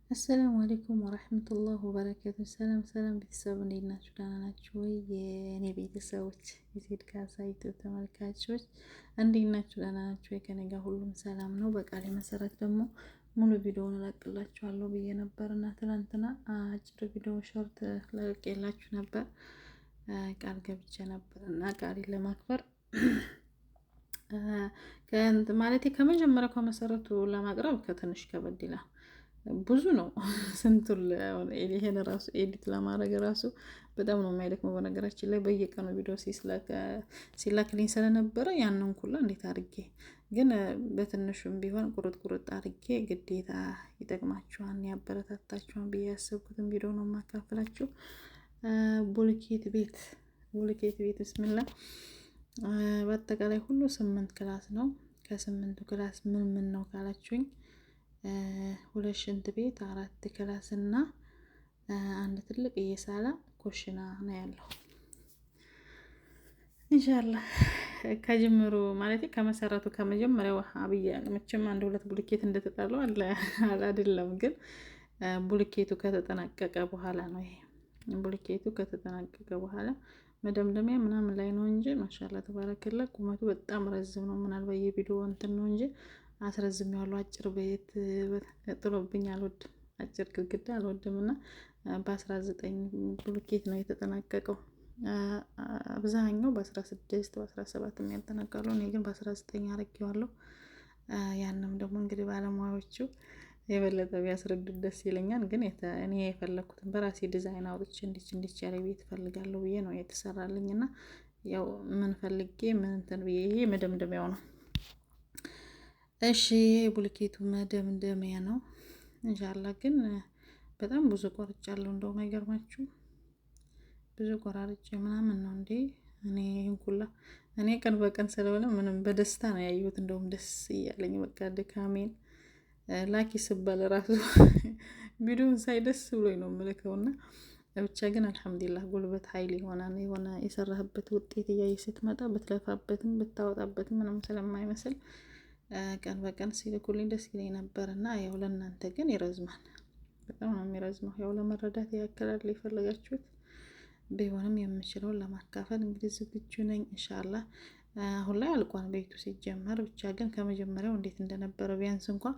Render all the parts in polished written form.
አሰላሙ አለይኩም ወራህመቱላሂ ወበረካቱ። ሰላም ሰላም ቤተሰብ እንዴት ናችሁ? ደህና ናችሁ ወይ? የእኔ ቤተሰቦች የዜድ ካሳ ዩቲዩብ ተመልካቾች እንዴት ናችሁ? ደህና ናችሁ ወይ? ከኔ ጋር ሁሉም ሰላም ነው። በቃሌ መሰረት ደግሞ ሙሉ ቪዲዮውን እለቅላችኋለሁ ብዬ ነበር እና ትናንትና አጭር ቪዲዮ ሾርት ለቅቄላችሁ ነበር። ቃል ገብቼ ነበር እና ቃሌን ለማክበር ማለት ከመጀመሪያው ከመሰረቱ ለማቅረብ ከትንሽ ከበድ ይላል። ብዙ ነው ስንቱን ይሄን ራሱ ኤዲት ለማድረግ ራሱ በጣም ነው የማይደክመው። በነገራችን ላይ በየቀኑ ቪዲዮ ሲላክልኝ ስለነበረ ያንን ሁላ እንዴት አድርጌ ግን በትንሹም ቢሆን ቁርጥ ቁርጥ አድርጌ ግዴታ ይጠቅማችኋል ያበረታታችኋል ብዬ ያሰብኩትን ቪዲዮ ነው የማካፍላችሁ። ቡልኬት ቤት ብስሚላ በአጠቃላይ ሁሉ 8 ክላስ ነው። ከ8ቱ ክላስ ምን ምን ነው ካላችሁኝ 2 ሽንት ቤት፣ 4 ክላስ እና አንድ ትልቅ የሳላ ኩሽና ነው ያለው። ኢንሻአላህ ከጅምሩ ማለት ከመሰረቱ ከመጀመሪያው አብዬ መቼም 1-2 ቡልኬት እንደተጣለው አይደለም፣ ግን ቡልኬቱ ከተጠናቀቀ በኋላ ነው። ይሄ ቡልኬቱ ከተጠናቀቀ በኋላ መደምደሚያ ምናምን ላይ ነው እንጂ ማሻአላ ተባረከላ ቁመቱ በጣም ረዝም ነው። ምናልባት የቪዲዮ እንትን ነው እንጂ አስረዝም ያለው አጭር ቤት ጥሎብኝ አልወድም፣ አጭር ግድግዳ አልወድም እና በ19 ቡልኬት ነው የተጠናቀቀው። አብዛኛው በ16 በ17 የሚያጠናቀቀው፣ እኔ ግን በ19 አድርጌዋለሁ። ያንም ደግሞ እንግዲህ ባለሙያዎቹ የበለጠ ቢያስረዱት ደስ ይለኛል። ግን እኔ የፈለኩትን በራሴ ዲዛይን አውጥቼ እንዲች ያለ ቤት ፈልጋለሁ ብዬ ነው የተሰራልኝ እና ያው ምን ፈልጌ ምን እንትን ብዬ ይሄ መደምደሚያው ነው። እሺ ቡልኬቱ መደምደሚያ ነው። ኢንሻአላህ ግን በጣም ብዙ ቆርጫለሁ። እንደው አይገርማችሁ ብዙ ቆራርጬ ምናምን ነው እንዴ እኔ ቀን በቀን ስለሆነ ምንም በደስታ ነው ያየሁት። እንደውም ደስ እያለኝ በቃ ድካሜን ላኪ ስባል ራሱ ቪዲዮን ሳይ ደስ ብሎኝ ነው የምልከውና ብቻ ግን አልሐምዱሊላህ ጉልበት ኃይል የሆነ የሰራህበት ውጤት እያየ ስትመጣ ብትለፋበትም ብታወጣበትም ምንም ስለማይመስል ቀን በቀን ሲልኩልኝ ደስ ይለኝ ነበርና ያው ለእናንተ ግን ይረዝማል፣ በጣም ነው የሚረዝመው። ያው ለመረዳት ያክላል የፈለጋችሁት ቢሆንም የምችለውን ለማካፈል እንግዲህ ዝግጁ ነኝ ኢንሻአላህ። አሁን ላይ አልቋን ቤቱ ሲጀመር፣ ብቻ ግን ከመጀመሪያው እንዴት እንደነበረ ቢያንስ እንኳን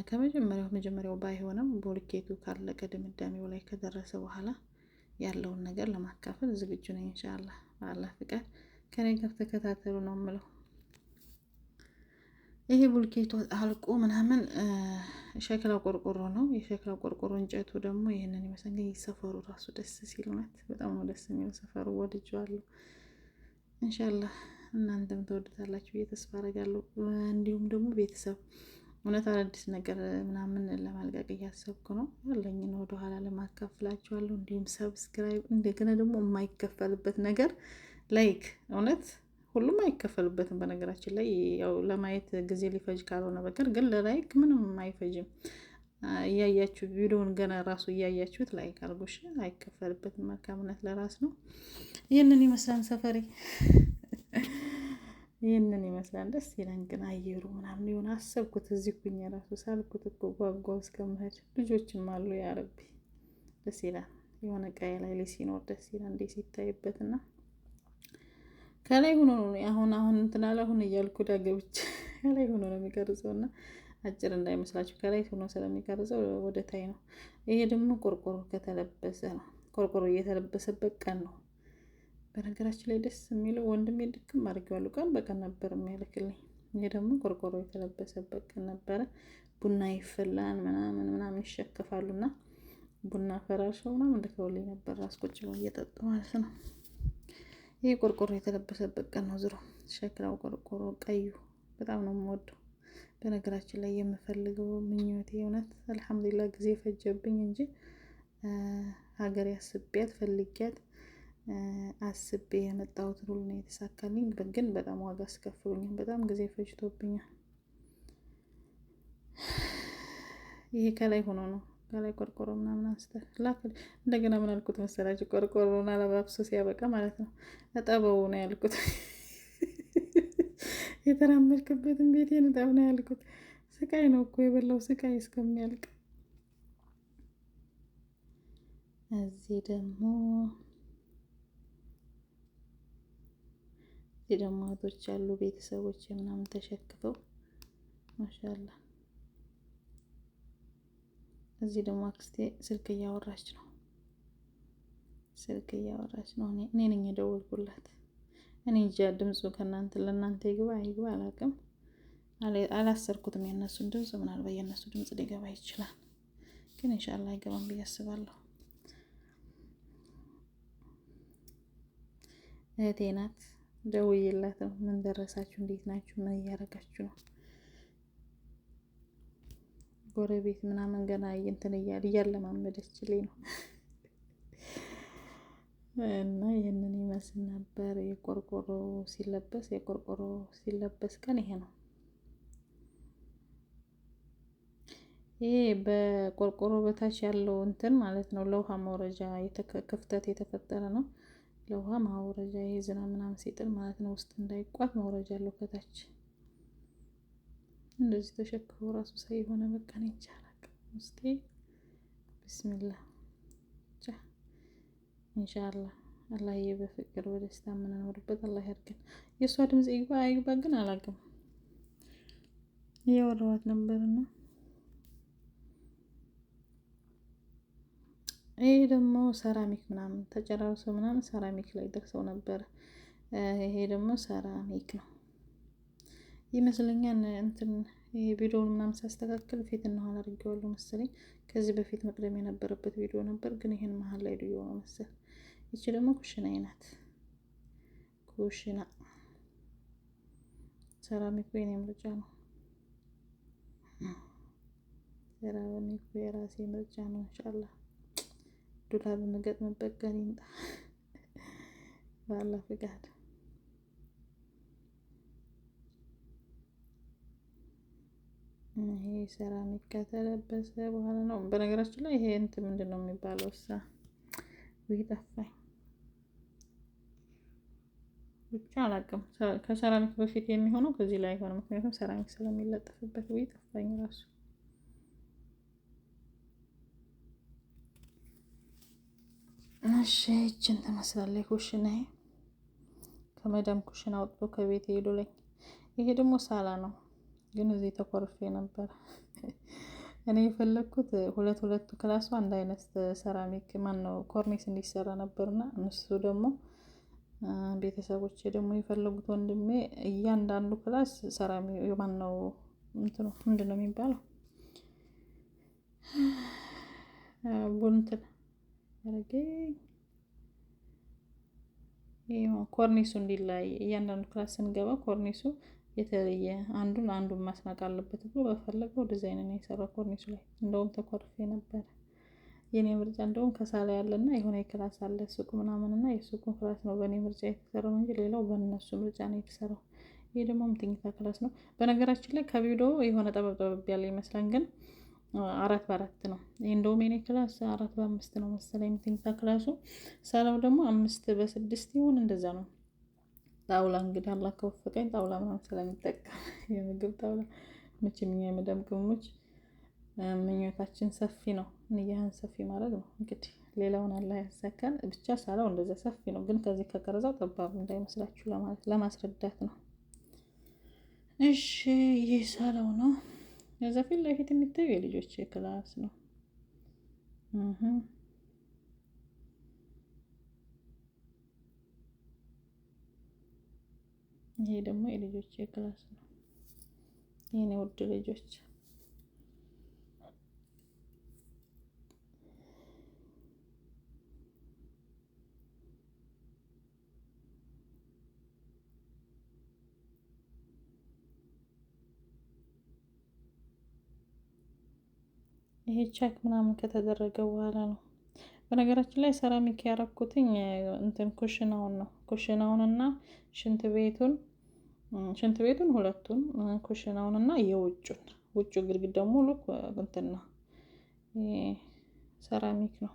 ከመጀመሪያው ባይሆንም ቡልኬቱ ካለቀ ድምዳሜው ላይ ከደረሰ በኋላ ያለውን ነገር ለማካፈል ዝግጁ ነኝ ኢንሻአላህ። በአላህ ፍቃድ ከኔ ጋር ተከታተሉ ነው የምለው። ይሄ ቡልኬቱ አልቆ ምናምን ሸክላ ቆርቆሮ ነው። የሸክላ ቆርቆሮ እንጨቱ ደግሞ ይሄንን ይመስላል። ሰፈሩ ራሱ ደስ ሲል እውነት በጣም ነው ደስ የሚለው ሰፈሩ፣ ወድጄዋለሁ። ኢንሻአላህ እናንተም ተወዱታላችሁ ብዬ ተስፋ አደርጋለሁ። እንዲሁም ደግሞ ቤተሰብ እውነት አዲስ ነገር ምናምን ለማልቀቅ እያሰብኩ ነው። ያለኝን ወደ ኋላ ለማካፍላችኋለሁ። እንዲሁም ሰብስክራይብ፣ እንደገና ደግሞ የማይከፈልበት ነገር ላይክ፣ እውነት ሁሉም አይከፈልበትም በነገራችን ላይ ያው ለማየት ጊዜ ሊፈጅ ካልሆነ በቀር ግን ለላይክ ምንም አይፈጅም። እያያችሁ ቪዲዮውን ገና ራሱ እያያችሁት ላይክ አድርጉሽ፣ አይከፈልበትም። መልካምነት ለራስ ነው። ይህንን ይመስላል ሰፈሬ፣ ይህንን ይመስላል። ደስ ይላል ግን አየሩ ምናምን የሆነ አሰብኩት እዚህ ኩኝ ራሱ ሳልኩት እኮ ጓጓው እስከምሄድ። ልጆችም አሉ ያረቢ ደስ ይላል። የሆነ ቀይ ላይ ሲኖር ደስ ይላል እንዴ ሲታይበትና ከላይ ሆኖ ነው አሁን እንትን አለ አሁን እያልኩ ዳገብች ከላይ ሆኖ ነው የሚቀርጸውና አጭር እንዳይመስላችሁ ከላይ ሆኖ ስለሚቀርጸው ወደ ታይ ነው። ይሄ ደግሞ ቆርቆሮ ከተለበሰ ነው። ቆርቆሮ እየተለበሰበት ቀን ነው በነገራችን ላይ ደስ የሚለው። ወንድሜ ድክም አድርጌዋለሁ፣ ቀን በቀን ነበር የሚያልክልኝ። ይሄ ደግሞ ቆርቆሮ የተለበሰበት ቀን ነበረ። ቡና ይፈላል ምናምን ይሸከፋሉና ቡና ፈራርሸው ምናምን ልከውልኝ ነበር። ራስ ቁጭ ብለው እየጠጡ ማለት ነው። ይሄ ቆርቆሮ የተለበሰበት ቀን ነው። ዝሮ ሸክላው ቆርቆሮ ቀዩ በጣም ነው የምወደው። በነገራችን ላይ የምፈልገው ምኞቴ እውነት አልሐምዱሊላህ ጊዜ ፈጀብኝ እንጂ ሀገር ያስቤያት ፈልጊያት አስቤ የመጣሁት ሁሉ ነው የተሳካልኝ። ግን በጣም ዋጋ አስከፍሎኛል፣ በጣም ጊዜ ፈጅቶብኛል። ይሄ ከላይ ሆኖ ነው ከላይ ቆርቆሮ ምናምን አንስተህ ላክል። እንደገና ምን አልኩት መሰላችሁ? ቆርቆሮና ለባብሶ ሲያበቃ ማለት ነው እጠበው ነው ያልኩት። የተራመድክበትን ቤቴን እጠብ ነው ያልኩት። ስቃይ ነው እኮ የበላው ስቃይ እስከሚያልቅ እዚህ ደግሞ እህቶች ያሉ ቤተሰቦች ምናምን ተሸክፈው ማሻአላ። እዚህ ደግሞ አክስቴ ስልክ እያወራች ነው። እኔ ነኝ የደወልኩላት። እኔ እንጃ ድምፁ ለእናንተ ይግባ አይግባ አላውቅም። አላሰርኩትም የእነሱን ድምፅ። ምናልባት የእነሱ ድምፅ ሊገባ ይችላል፣ ግን ኢንሻአላህ አይገባም ብዬ አስባለሁ። እህቴ ናት። ደውዬላት ነው ምን ደረሳችሁ፣ እንዴት ናችሁ፣ ምን እያደረጋችሁ ነው? ጎረቤት ምናምን ገና እንትን እያለማመደችልኝ ነው። እና ይህንን ይመስል ነበር የቆርቆሮ ሲለበስ ቀን ይሄ ነው። ይሄ በቆርቆሮ በታች ያለው እንትን ማለት ነው ለውሃ መውረጃ ክፍተት የተፈጠረ ነው። ለውሃ ማውረጃ ይሄ ዝናብ ምናምን ሲጥል ማለት ነው ውስጥ እንዳይቋት መውረጃ አለው ከታች። እንደዚህ ተሸክፎ ራሱ ሳይ የሆነ በቃ ነው ይቻላል ውስጤ። ቢስሚላህ ኢንሻአላህ አላህዬ በፍቅር በደስታ የምንኖርበት አላህ ያድርገን። የእሷ ድምጽ ይግባ አይግባ ግን አላውቅም። እያወራኋት ነበርና ይሄ ደግሞ ሰራሚክ ምናምን ተጨራርሶ ምናምን ሰራሚክ ላይ ደርሰው ነበር። ይሄ ደግሞ ሰራሚክ ነው ይመስለኛል። እንትን ይሄ ቪዲዮውን ምናምን ሳስተካክል ፊት እና ኋላ አድርጌዋለሁ መሰለኝ። ከዚህ በፊት መቅደም የነበረበት ቪዲዮ ነበር፣ ግን ይሄን መሀል ላይ ቪዲዮ ነው መሰል። ይቺ ደግሞ ኩሽና ናት። ኩሽና ሰራሚኩ የኔ ምርጫ ነው። ሰራሚኩ የራሴ ምርጫ ነው። ኢንሻአላህ ዱላ በመገጥምበት ቀን ይምጣ በአላህ ፍቃድ። ይሄ ሰራሚክ ከተለበሰ በኋላ ነው። በነገራችን ላይ ይሄ እንትን ምንድን ነው የሚባለው? ወይ ጠፋኝ ብቻ አላውቅም። ከሰራሚክ በፊት የሚሆነው ከዚህ ላይ አይሆንም፣ ምክንያቱም ሰራሚክ ስለሚለጠፍበት። ወይ ጠፋኝ ራሱ። እሺ እችን ትመስላለች ኩሽናዬ። ከመዳም ኩሽና ወጥቶ ከቤት ሄዶልኝ። ይሄ ደግሞ ሳላ ነው፣ ግን እዚህ ተኮርፌ ነበር። እኔ የፈለግኩት ሁለቱ ክላሱ አንድ አይነት ሰራሚክ ነው ኮርኒስ እንዲሰራ ነበርና እነሱ ደግሞ ቤተሰቦቼ ደግሞ የፈለጉት ወንድሜ እያንዳንዱ ክላስ ሰራሚክ ነው እንትኑ ምንድን ነው የሚባለው? ቡንትን ያረገኝ ኮርኒሱ እንዲላይ እያንዳንዱ ክላስ ስንገባ ኮርኒሱ የተለየ አንዱን ማስናቅ አለበት ብሎ በፈለገው ዲዛይን ነው የሰራው ኮርኒሱ ላይ። እንደውም ተኮርፌ ነበር። የኔ ምርጫ እንደውም ከሳላ ያለና የሆነ ክላስ አለ ሱቅ ምናምንና የሱቁን ክላስ ነው በእኔ ምርጫ የተሰራው እንጂ ሌላው በእነሱ ምርጫ ነው የተሰራው። ይሄ ደግሞ ምትኝታ ክላስ ነው። በነገራችን ላይ ከቪዲዮ የሆነ ጠበብ ያለ ይመስላል፣ ግን 4x4 ነው። ይሄ እንደውም የኔ ክላስ 4x5 ነው መሰለኝ ምትኝታ ክላሱ። ሳላው ደግሞ 5x6 ይሁን እንደዛ ነው። ጣውላ እንግዲህ አላህ ከወፈቀኝ ጣውላ ምናምን ስለምጠቀም የምግብ ጣውላ መቼም እኛ የመዳም ቅመሞች ምኞታችን ሰፊ ነው። ንያህን ሰፊ ማድረግ ነው እንግዲህ። ሌላውን አላህ ያሳካል። ብቻ ሳላው እንደዛ ሰፊ ነው፣ ግን ከዚህ ከቀረጻው ጠባብ እንዳይመስላችሁ ለማስረዳት ነው። እሺ ይሄ ሳላው ነው። ከዛ ፊት ለፊት የሚታየው የልጆች ክላስ ነው። ይሄ ደግሞ የልጆች ክላስ ነው። የኔ ውድ ልጆች ይሄ ቻክ ምናምን ከተደረገ በኋላ ነው። በነገራችን ላይ ሰራሚክ ያረኩትኝ እንትን ኩሽናውንና ሽንት ቤቱን ሁለቱን፣ ኩሽናውንና ውጩ ግድግዳው ሙሉ እንትን ነው ሰራሚክ ነው።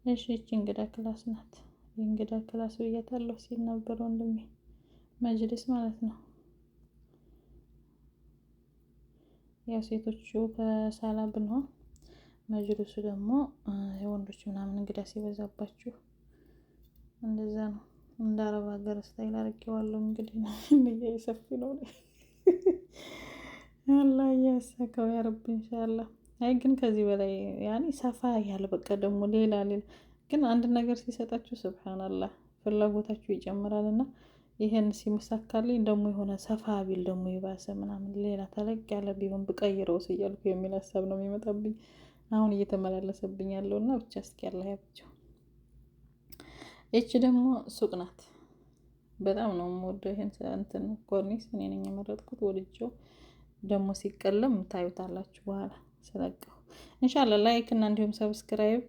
እሺ እቺ እንግዳ ክላስ ናት። የእንግዳ ክላስ ብያታለሁ ሲል ነበር ወንድሜ። መጅልስ ማለት ነው። ያው ሴቶቹ ከሳላ ብንሆን መጅልሱ ደግሞ የወንዶች ምናምን እንግዳ ሲበዛባችሁ እንደዛ ነው። እንደ አረብ ሀገር ስታይል አድርጌዋለሁ። እንግዲህ ነው ሰፊ ነው። አላህ ያሳካው ያ ረብ ኢንሻአላህ። አይ ግን ከዚህ በላይ ያኔ ሰፋ ያለ በቃ ደግሞ ሌላ ግን አንድ ነገር ሲሰጣችሁ ሱብሃንአላህ ፍላጎታችሁ ይጨምራልና ይሄን ሲመሳካልኝ ደግሞ የሆነ ሰፋ ቢል ደግሞ ይባሰ ምናምን ሌላ ተለቅ ያለ ቢሆን ብቀይረውስ እያልኩ የሚል ሀሳብ ነው የሚመጣብኝ አሁን እየተመላለሰብኝ ያለውና ብቻ እስኪ አላህ ያብቸው። እቺ ደግሞ ሱቅ ናት። በጣም ነው የምወደው ይሄን እንትን ኮርኒስ እኔ ነኝ የመረጥኩት ወድጄው። ደግሞ ሲቀለም ታዩታላችሁ በኋላ ስለቀው ኢንሻአላህ። ላይክ እና እንዲሁም ሰብስክራይብ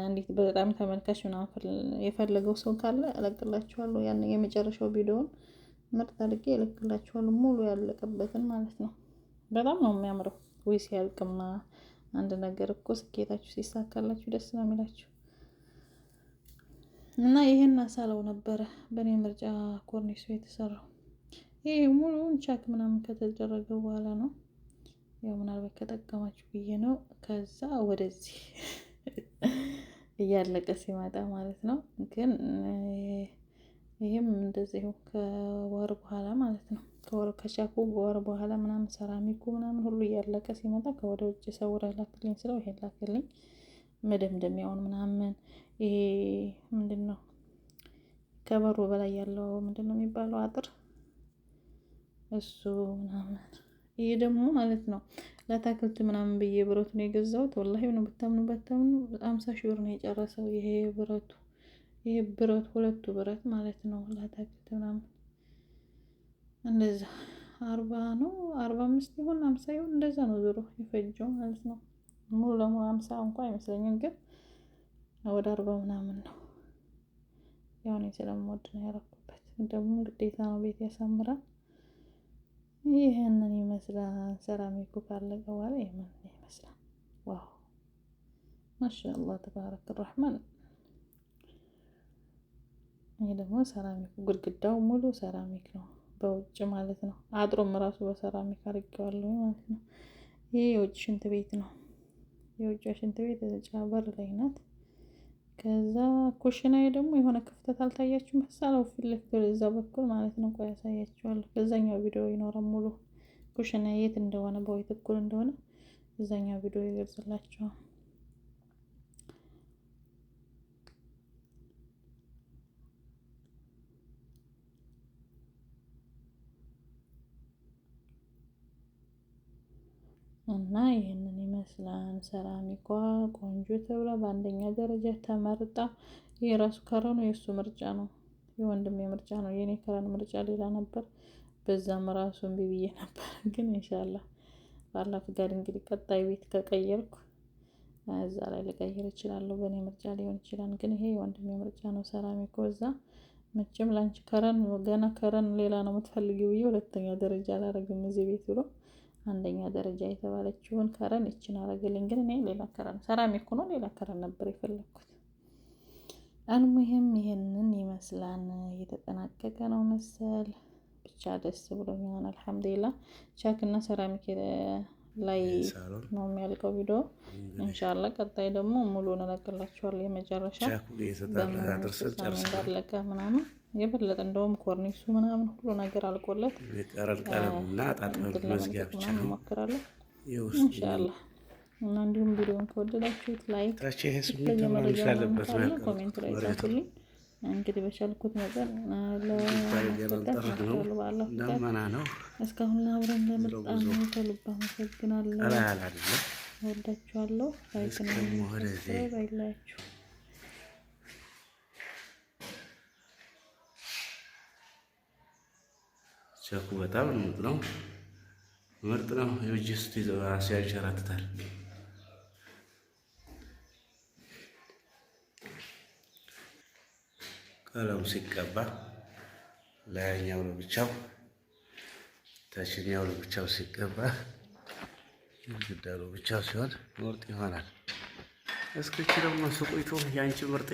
እንዴት በጣም ተመልካች ምናምን የፈለገው ሰው ካለ እለቅላችኋለሁ። ያን የመጨረሻው ቪዲዮውን ምርጥ አድርጌ እለቅላችኋለሁ ሙሉ ያለቀበትን ማለት ነው። በጣም ነው የሚያምረው። ወይ ሲያልቅማ አንድ ነገር እኮ ስኬታችሁ ሲሳካላችሁ ደስ ነው የሚላችሁ። እና ይሄን አሳለው ነበረ በእኔ ምርጫ ኮርኒሱ የተሰራው። ይሄ ሙሉውን ቻክ ምናምን ከተደረገ በኋላ ነው ያው ምናልባት ከጠቀማችሁ ብዬ ነው። ከዛ ወደዚህ እያለቀ ሲመጣ ማለት ነው። ግን ይሄም እንደዚህ ከወር በኋላ ማለት ነው ከወር ከቻኩ በወር በኋላ ምናምን ሰራሚኩ ምናምን ሁሉ እያለቀ ሲመጣ ከወደ ውጭ ሰውራ ላክልኝ ስለው ይሄ ላክልኝ። መደምደሚያውን ምናምን ይሄ ምንድነው ከበሩ በላይ ያለው ምንድነው የሚባለው አጥር እሱ ምናምን። ይሄ ደግሞ ማለት ነው ለታክልት ምናምን ብዬ ብረቱ ነው የገዛሁት። ወላሂ ነው ብታምኑ 50 ሺህ ብር ነው የጨረሰው ይሄ ብረቱ። ይሄ ብረት ሁለቱ ብረት ማለት ነው ለታክልት ምናምን እንደዛ 40 ነው 45 ይሁን 50 ይሁን እንደዛ ነው ዞሮ የፈጀው ማለት ነው። ሙሉ ለሙሉ 50 እንኳን አይመስለኝም ግን ወደ 40 ምናምን ነው። ያው እኔ ስለምወድ ነው ያረኩበት። ደግሞ ግዴታ ነው ቤት ያሳምራል። ይሄንን ይመስላል ሰራሚኩ ካለቀ በኋላ ይሄንን ይመስላል። ዋው ማሻአላህ ተባረከ الرحمن። ይሄ ደግሞ ሰራሚኩ ግድግዳው ሙሉ ሰራሚክ ነው በውጭ ማለት ነው። አጥሩም ራሱ በሰራሚክ አድርጌዋለሁ ማለት ነው። ይሄ የውጭ ሽንት ቤት ነው። የውጭ ሽንት ቤት እዛ በር ላይ ናት። ከዛ ኩሽናዬ ደግሞ የሆነ ክፍተት አልታያችሁም መሰለው ፊት ለፊት እዛ በኩል ማለት ነው። ቆይ ያሳያችኋለሁ። በዛኛው ቪዲዮ ይኖራል ሙሉ ኩሽናዬ የት እንደሆነ በወይት እኩል እንደሆነ በዛኛው ቪዲዮ ይገልጽላችኋል። እና ይሄንን ይመስላል ሰራሚኳ ቆንጆ ተብላ በአንደኛ ደረጃ ተመርጣ። ይሄ ራሱ ከረኑ የሱ ምርጫ ነው የወንድሜ ምርጫ ነው። የኔ ከረን ምርጫ ሌላ ነበር። በዛም ራሱ እምቢ ብዬ ነበር። ግን ኢንሻአላህ ባላህ ፍቃድ እንግዲህ ቀጣይ ቤት ከቀየርኩ እዛ ላይ ልቀይር እችላለሁ። በእኔ ምርጫ ሊሆን ይችላል። ግን ይሄ የወንድሜ ምርጫ ነው ሰራሚኩ። እዛ መቼም ላንቺ ከረን ገና ከረን ሌላ ነው የምትፈልጊው ብዬ ሁለተኛ ደረጃ አላረግም እዚህ ቤት ብሎ አንደኛ ደረጃ የተባለችውን ከረን እቺን አረገልኝ። ግን እኔ ሌላ ከረን ሰራሚክ ነው ሌላ ከረን ነበር የፈለኩት። አልሙሂም ይሄንን ይመስላል። እየተጠናቀቀ ነው መሰል። ብቻ ደስ ብሎኛል አልሐምዱሊላህ። ቻክ እና ሰራሚክ ላይ ነው የሚያልቀው ቪዲዮ ኢንሻአላህ። ቀጣይ ደግሞ ሙሉውን እለቅላችኋለሁ። የመጨረሻ እንዳለቀ ምናምን የበለጠ እንደውም ኮርኒሱ ምናምን ሁሉ ነገር አልቆለት የቀረል ቀለምና ጣጥመን መዝጊያ ብቻ ነው ሞክራለሁ ኢንሻአላህ። እና እንዲሁም ቪዲዮውን ከወደዳችሁት ላይክ ኮሜንት ላይ ጻፉልኝ። እንግዲህ በቻልኩት መጠን ነው። እስካሁን አብረን ለመጣን ከልብ አመሰግናለሁ። ወዳችኋለሁ። ላይክ እና አይላችሁ ቻኩ በጣም ምርጥ ነው። የውጅስት ራሱ ያንሸራትታል። ቀለሙ ሲቀባ ላይኛው ለብቻው ታችኛው ለብቻው ሲቀባ ግድግዳው ለብቻው ሲሆን ምርጥ ይሆናል። እስኪ ደግሞ ሱቁይቱ ያንቺ ምርጥ